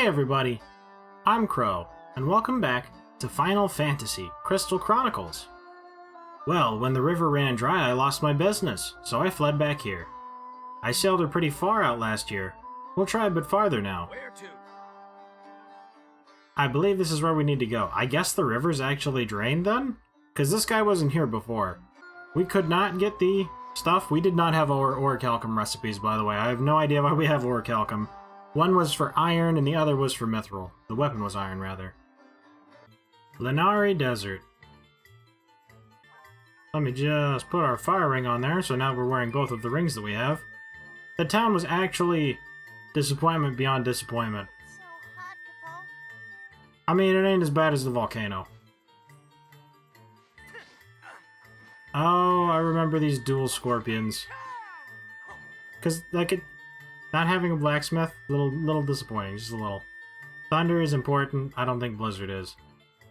Hey everybody, I'm Crow, and welcome back to Final Fantasy Crystal Chronicles. Well, when the river ran dry, I lost my business, so I fled back here. I sailed her pretty far out last year. We'll try a bit farther now. Where to? I believe this is where we need to go. I guess the river's actually drained then? Because this guy wasn't here before. We could not get the stuff. We did not have orichalcum recipes, by the way. I have no idea why we have orichalcum. One was for iron and the other was for mithril. The weapon was iron, rather. Lynari Desert. Let me just put our fire ring on there, so now we're wearing both of the rings that we have. The town was actually disappointment beyond disappointment. So hot, Capo. I mean, it ain't as bad as the volcano. Oh, I remember these dual scorpions. Because, like, not having a blacksmith, little disappointing, just a little. Thunder is important. I don't think Blizzard is.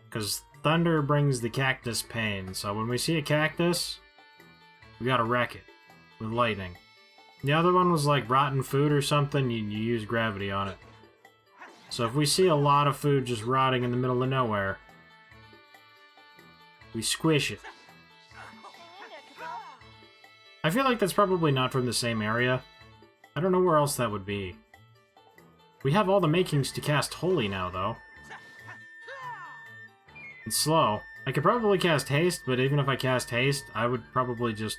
Because thunder brings the cactus pain, so when we see a cactus, we gotta wreck it with lightning. The other one was like rotten food or something, you use gravity on it. So if we see a lot of food just rotting in the middle of nowhere, we squish it. Hang in there, Capo. I feel like that's probably not from the same area. I don't know where else that would be. We have all the makings to cast Holy now, though. It's slow. I could probably cast Haste, but even if I cast Haste, I would probably just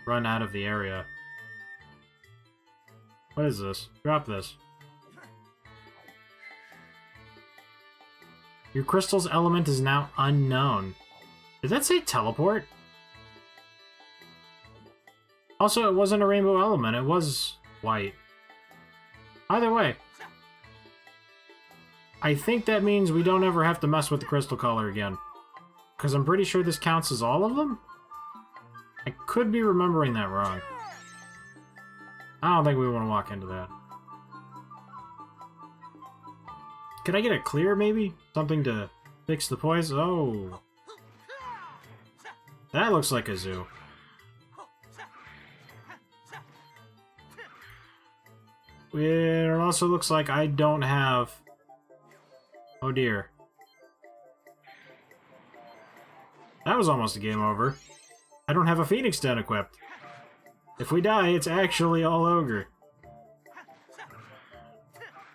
run out of the area. What is this? Drop this. Your crystal's element is now unknown. Did that say teleport? Also, it wasn't a rainbow element, it was white. Either way, I think that means we don't ever have to mess with the crystal color again. Because I'm pretty sure this counts as all of them? I could be remembering that wrong. I don't think we want to walk into that. Could I get a clear, maybe? Something to fix the poison? Oh. That looks like a zoo. It also looks like I don't have... Oh dear. That was almost a game over. I don't have a Phoenix Den equipped. If we die, it's actually all ogre.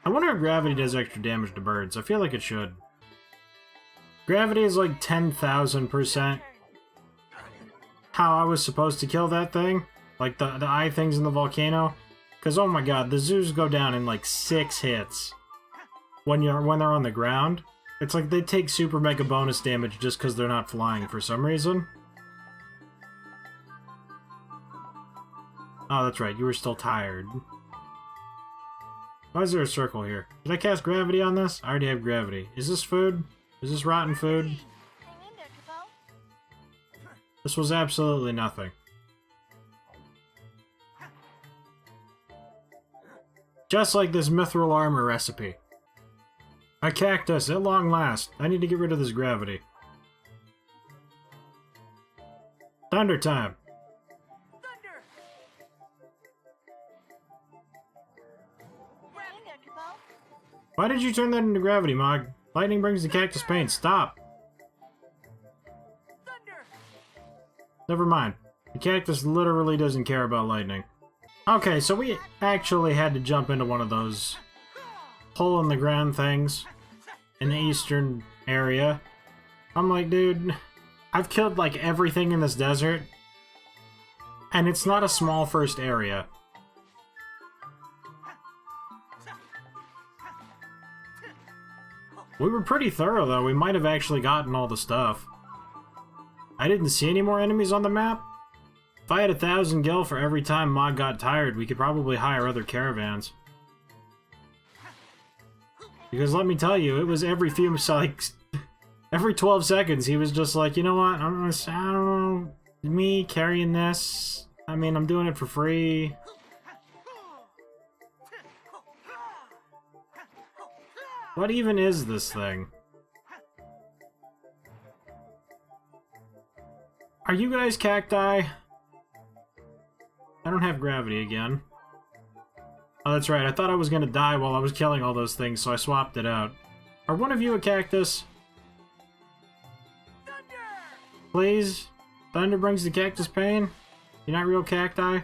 I wonder if gravity does extra damage to birds. I feel like it should. Gravity is like 10,000% how I was supposed to kill that thing. Like the eye things in the volcano. Because, oh my god, the zoos go down in like 6 hits when they're on the ground. It's like they take super mega bonus damage just because they're not flying for some reason. Oh, that's right, you were still tired. Why is there a circle here? Did I cast gravity on this? I already have gravity. Is this food? Is this rotten food? Hang in there, Capo. This was absolutely nothing. Just like this mithril armor recipe. A cactus, at long last. I need to get rid of this gravity. Thunder time. Thunder! Hang in there, Capo. Why did you turn that into gravity, Mog? Lightning brings the cactus pain. Stop. Thunder! Never mind. The cactus literally doesn't care about lightning. Okay, so we actually had to jump into one of those hole-in-the-ground things in the eastern area. I'm like, dude, I've killed like everything in this desert, and it's not a small first area. We were pretty thorough, though. We might have actually gotten all the stuff. I didn't see any more enemies on the map. If I had 1,000 gil for every time Mog got tired, we could probably hire other caravans. Because let me tell you, it was every few, like, every 12 seconds, he was just like, you know what, I don't know, me carrying this, I mean, I'm doing it for free. What even is this thing? Are you guys cacti? I don't have gravity again. Oh, that's right. I thought I was gonna die while I was killing all those things, so I swapped it out. Are one of you a cactus? Thunder! Please? Thunder brings the cactus pain? You're not real cacti?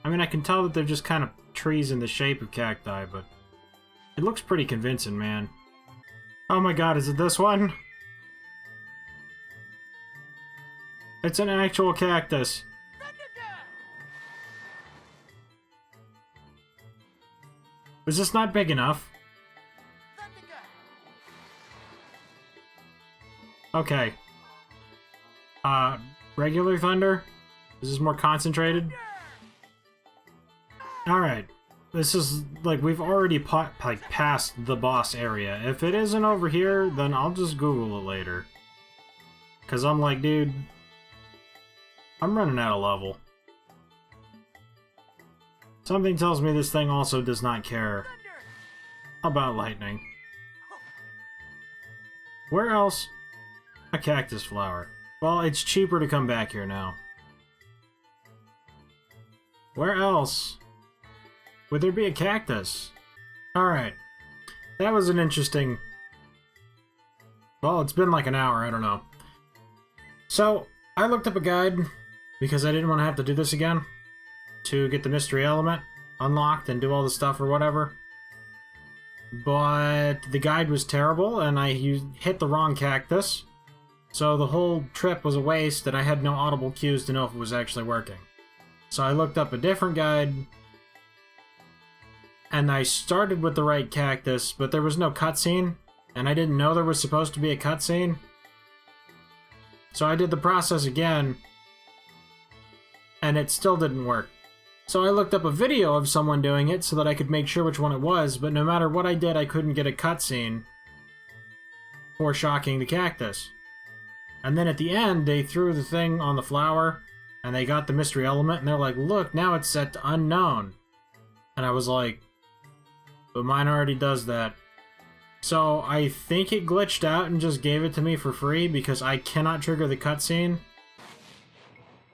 I mean, I can tell that they're just kind of trees in the shape of cacti, but it looks pretty convincing, man. Oh my god, is it this one? It's an actual cactus. Was this not big enough? Okay. Regular thunder? Is this more concentrated? Alright. This is, like, we've already passed the boss area. If it isn't over here, then I'll just Google it later. Because I'm like, dude, I'm running out of level. Something tells me this thing also does not care about lightning. Where else? A cactus flower. Well, it's cheaper to come back here now. Where else would there be a cactus? Alright. That was an interesting... Well, it's been like an hour, I don't know. So, I looked up a guide, because I didn't want to have to do this again, to get the mystery element unlocked and do all the stuff or whatever. But the guide was terrible, and I hit the wrong cactus. So the whole trip was a waste, and I had no audible cues to know if it was actually working. So I looked up a different guide, and I started with the right cactus, but there was no cutscene, and I didn't know there was supposed to be a cutscene. So I did the process again, and it still didn't work. So I looked up a video of someone doing it so that I could make sure which one it was, but no matter what I did, I couldn't get a cutscene for shocking the cactus. And then at the end, they threw the thing on the flower, and they got the mystery element, and they're like, look, now it's set to unknown. And I was like, but mine already does that. So I think it glitched out and just gave it to me for free because I cannot trigger the cutscene.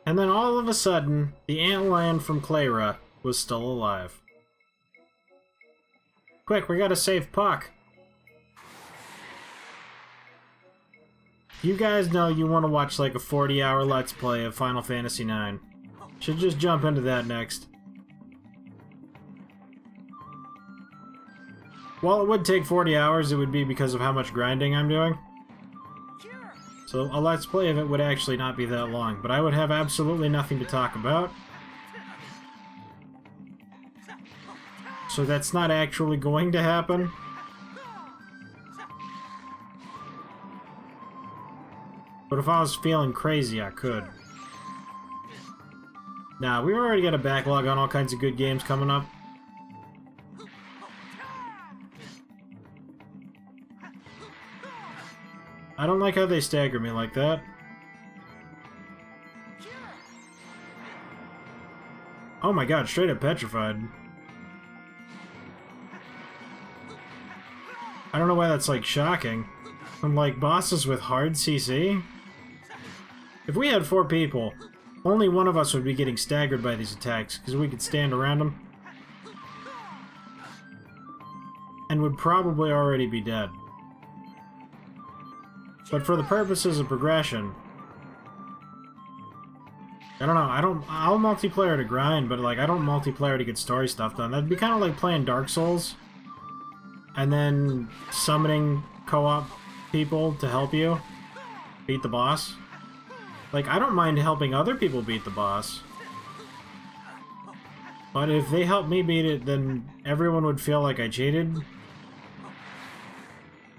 And then all of a sudden, the antlion from Clara was still alive. Quick, we gotta save Puck. You guys know you want to watch like a 40-hour Let's Play of Final Fantasy IX. Should just jump into that next. While it would take 40 hours, it would be because of how much grinding I'm doing. So a Let's Play of it would actually not be that long, but I would have absolutely nothing to talk about. So that's not actually going to happen. But if I was feeling crazy, I could. Nah, we already got a backlog on all kinds of good games coming up. I don't like how they stagger me like that. Oh my god, straight up petrified. I don't know why that's like shocking. I'm like, bosses with hard CC? If we had 4 people, only one of us would be getting staggered by these attacks, because we could stand around them. And would probably already be dead. But for the purposes of progression, I don't know, I'll multiplayer to grind, but like, I don't multiplayer to get story stuff done. That'd be kind of like playing Dark Souls, and then summoning co-op people to help you beat the boss. Like, I don't mind helping other people beat the boss, but if they help me beat it, then everyone would feel like I cheated.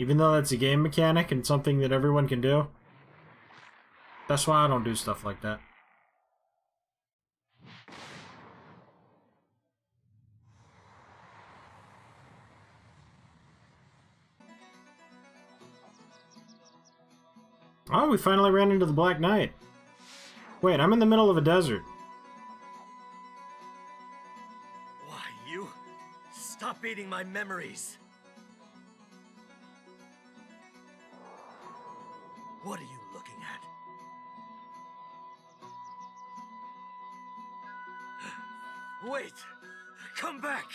Even though that's a game mechanic and something that everyone can do. That's why I don't do stuff like that. Oh, we finally ran into the Black Knight. Wait, I'm in the middle of a desert. Why, you? Stop eating my memories. What are you looking at? Wait! Come back!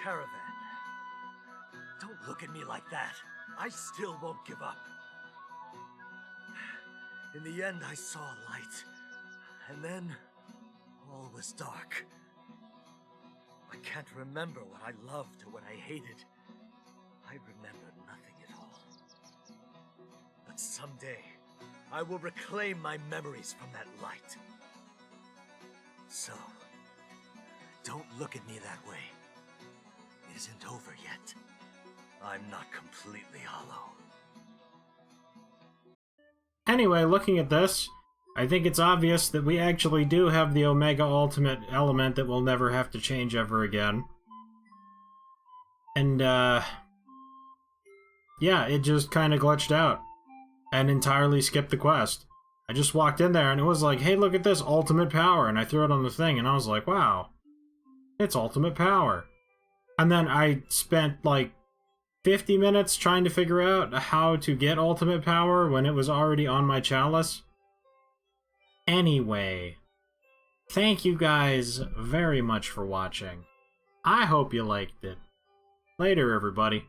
caravan. Don't look at me like that. I still won't give up. In the end, I saw a light. And then, all was dark. I can't remember what I loved or what I hated. I remember nothing at all. But someday, I will reclaim my memories from that light. So, don't look at me that way. It isn't over yet. I'm not completely hollow. Anyway, looking at this, I think it's obvious that we actually do have the Omega Ultimate element that we'll never have to change ever again. And, yeah, it just kind of glitched out and entirely skipped the quest. I just walked in there and it was like, hey, look at this, ultimate power, and I threw it on the thing and I was like, wow, it's ultimate power. And then I spent like 50 minutes trying to figure out how to get ultimate power when it was already on my chalice. Anyway, thank you guys very much for watching. I hope you liked it. Later, everybody.